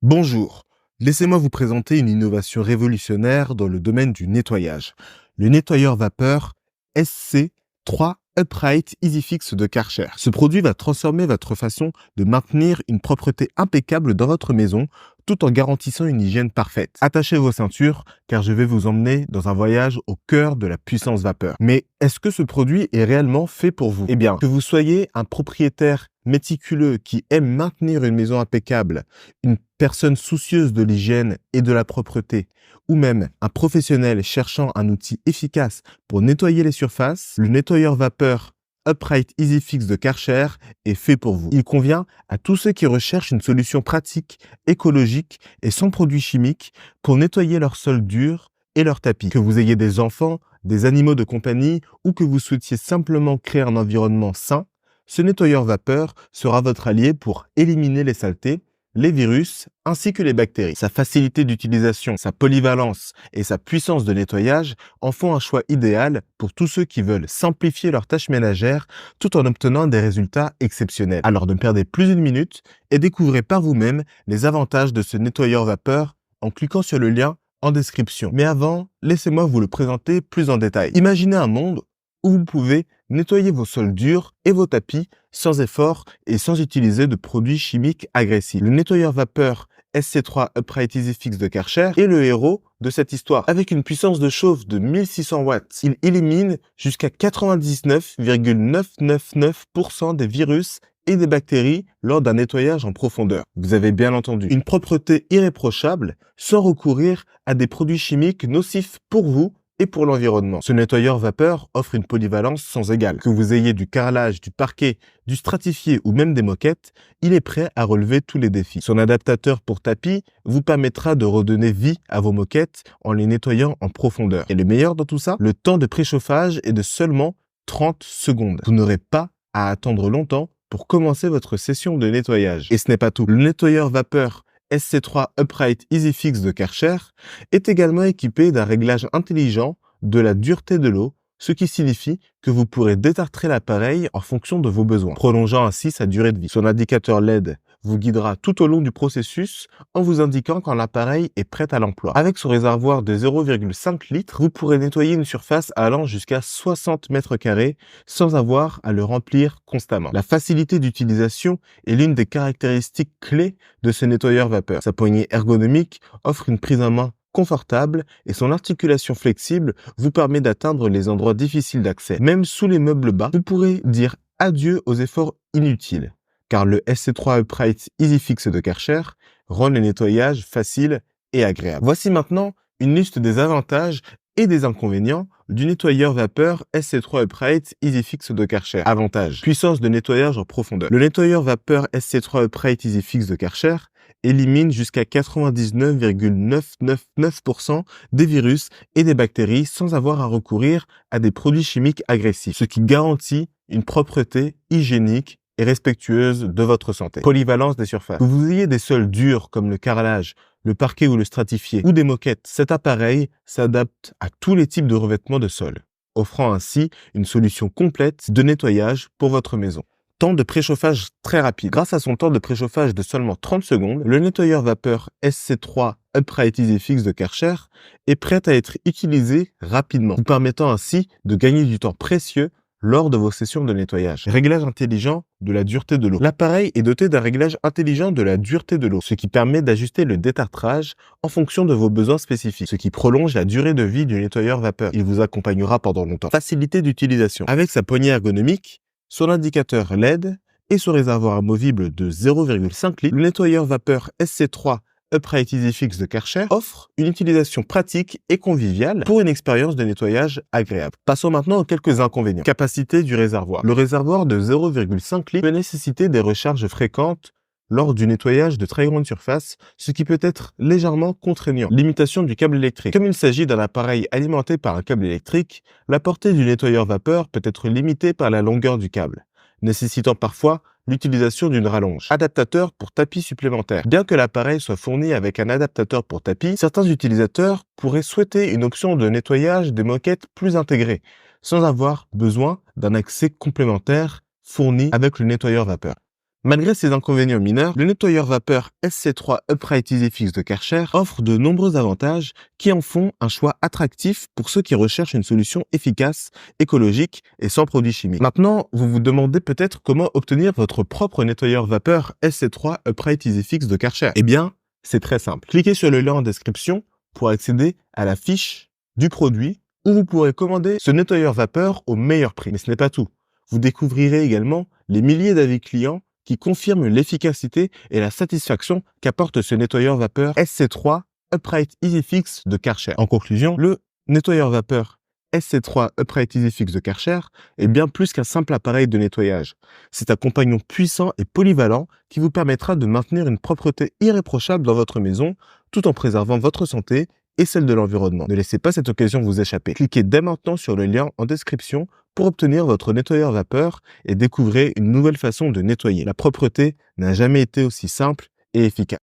Bonjour, laissez-moi vous présenter une innovation révolutionnaire dans le domaine du nettoyage. Le nettoyeur vapeur SC3 Upright EasyFix de Karcher. Ce produit va transformer votre façon de maintenir une propreté impeccable dans votre maison tout en garantissant une hygiène parfaite. Attachez vos ceintures car je vais vous emmener dans un voyage au cœur de la puissance vapeur. Mais est-ce que ce produit est réellement fait pour vous? Eh bien, que vous soyez un propriétaire méticuleux qui aime maintenir une maison impeccable, une personne soucieuse de l'hygiène et de la propreté, ou même un professionnel cherchant un outil efficace pour nettoyer les surfaces, le nettoyeur vapeur Upright EasyFix de Karcher est fait pour vous. Il convient à tous ceux qui recherchent une solution pratique, écologique et sans produits chimiques pour nettoyer leur sol dur et leur tapis. Que vous ayez des enfants, des animaux de compagnie ou que vous souhaitiez simplement créer un environnement sain, ce nettoyeur vapeur sera votre allié pour éliminer les saletés, les virus ainsi que les bactéries. Sa facilité d'utilisation, sa polyvalence et sa puissance de nettoyage en font un choix idéal pour tous ceux qui veulent simplifier leurs tâches ménagères tout en obtenant des résultats exceptionnels. Alors ne perdez plus une minute et découvrez par vous-même les avantages de ce nettoyeur vapeur en cliquant sur le lien en description. Mais avant, laissez-moi vous le présenter plus en détail. Imaginez un monde où vous pouvez nettoyer vos sols durs et vos tapis sans effort et sans utiliser de produits chimiques agressifs. Le nettoyeur vapeur SC3 Upright EasyFix de Karcher est le héros de cette histoire. Avec une puissance de chauffe de 1600 watts, il élimine jusqu'à 99,999% des virus et des bactéries lors d'un nettoyage en profondeur. Vous avez bien entendu, une propreté irréprochable sans recourir à des produits chimiques nocifs pour vous et pour l'environnement. Ce nettoyeur vapeur offre une polyvalence sans égale. Que vous ayez du carrelage, du parquet, du stratifié ou même des moquettes, il est prêt à relever tous les défis. Son adaptateur pour tapis vous permettra de redonner vie à vos moquettes en les nettoyant en profondeur. Et le meilleur dans tout ça, le temps de préchauffage est de seulement 30 secondes. Vous n'aurez pas à attendre longtemps pour commencer votre session de nettoyage. Et ce n'est pas tout. Le nettoyeur vapeur SC3 Upright EasyFix de Karcher est également équipé d'un réglage intelligent de la dureté de l'eau, ce qui signifie que vous pourrez détartrer l'appareil en fonction de vos besoins, prolongeant ainsi sa durée de vie. Son indicateur LED vous guidera tout au long du processus en vous indiquant quand l'appareil est prêt à l'emploi. Avec son réservoir de 0,5 litres, vous pourrez nettoyer une surface allant jusqu'à 60 mètres carrés sans avoir à le remplir constamment. La facilité d'utilisation est l'une des caractéristiques clés de ce nettoyeur vapeur. Sa poignée ergonomique offre une prise en main confortable et son articulation flexible vous permet d'atteindre les endroits difficiles d'accès. Même sous les meubles bas, vous pourrez dire adieu aux efforts inutiles, car le SC3 Upright EasyFix de Karcher rend le nettoyage facile et agréable. Voici maintenant une liste des avantages et des inconvénients du nettoyeur vapeur SC3 Upright EasyFix de Karcher. Avantages: puissance de nettoyage en profondeur. Le nettoyeur vapeur SC3 Upright EasyFix de Karcher élimine jusqu'à 99,999% des virus et des bactéries sans avoir à recourir à des produits chimiques agressifs, ce qui garantit une propreté hygiénique et respectueuse de votre santé. Polyvalence des surfaces. Que vous ayez des sols durs comme le carrelage, le parquet ou le stratifié, ou des moquettes, cet appareil s'adapte à tous les types de revêtements de sol, offrant ainsi une solution complète de nettoyage pour votre maison. Temps de préchauffage très rapide. Grâce à son temps de préchauffage de seulement 30 secondes, le nettoyeur vapeur SC3 Upright EasyFix de Karcher est prêt à être utilisé rapidement, vous permettant ainsi de gagner du temps précieux lors de vos sessions de nettoyage. Réglage intelligent de la dureté de l'eau. L'appareil est doté d'un réglage intelligent de la dureté de l'eau, ce qui permet d'ajuster le détartrage en fonction de vos besoins spécifiques, ce qui prolonge la durée de vie du nettoyeur vapeur. Il vous accompagnera pendant longtemps. Facilité d'utilisation. Avec sa poignée ergonomique, son indicateur LED et son réservoir amovible de 0,5 litres, le nettoyeur vapeur SC3 Upright EasyFix de Karcher offre une utilisation pratique et conviviale pour une expérience de nettoyage agréable. Passons maintenant aux quelques inconvénients. Capacité du réservoir. Le réservoir de 0,5 litres peut nécessiter des recharges fréquentes lors du nettoyage de très grande surface, ce qui peut être légèrement contraignant. Limitation du câble électrique. Comme il s'agit d'un appareil alimenté par un câble électrique, la portée du nettoyeur vapeur peut être limitée par la longueur du câble, nécessitant parfois l'utilisation d'une rallonge. Adaptateur pour tapis supplémentaire. Bien que l'appareil soit fourni avec un adaptateur pour tapis, certains utilisateurs pourraient souhaiter une option de nettoyage des moquettes plus intégrée, sans avoir besoin d'un accès complémentaire fourni avec le nettoyeur vapeur. Malgré ces inconvénients mineurs, le nettoyeur vapeur SC3 Upright Easy Fix de Karcher offre de nombreux avantages qui en font un choix attractif pour ceux qui recherchent une solution efficace, écologique et sans produits chimiques. Maintenant, vous vous demandez peut-être comment obtenir votre propre nettoyeur vapeur SC3 Upright Easy Fix de Karcher. Eh bien, c'est très simple. Cliquez sur le lien en description pour accéder à la fiche du produit où vous pourrez commander ce nettoyeur vapeur au meilleur prix. Mais ce n'est pas tout. Vous découvrirez également les milliers d'avis clients qui confirment l'efficacité et la satisfaction qu'apporte ce nettoyeur vapeur SC3 Upright Easy Fix de Karcher. En conclusion, le nettoyeur vapeur SC3 Upright Easy Fix de Karcher est bien plus qu'un simple appareil de nettoyage. C'est un compagnon puissant et polyvalent qui vous permettra de maintenir une propreté irréprochable dans votre maison tout en préservant votre santé et celle de l'environnement. Ne laissez pas cette occasion vous échapper. Cliquez dès maintenant sur le lien en description pour obtenir votre nettoyeur vapeur et découvrez une nouvelle façon de nettoyer. La propreté n'a jamais été aussi simple et efficace.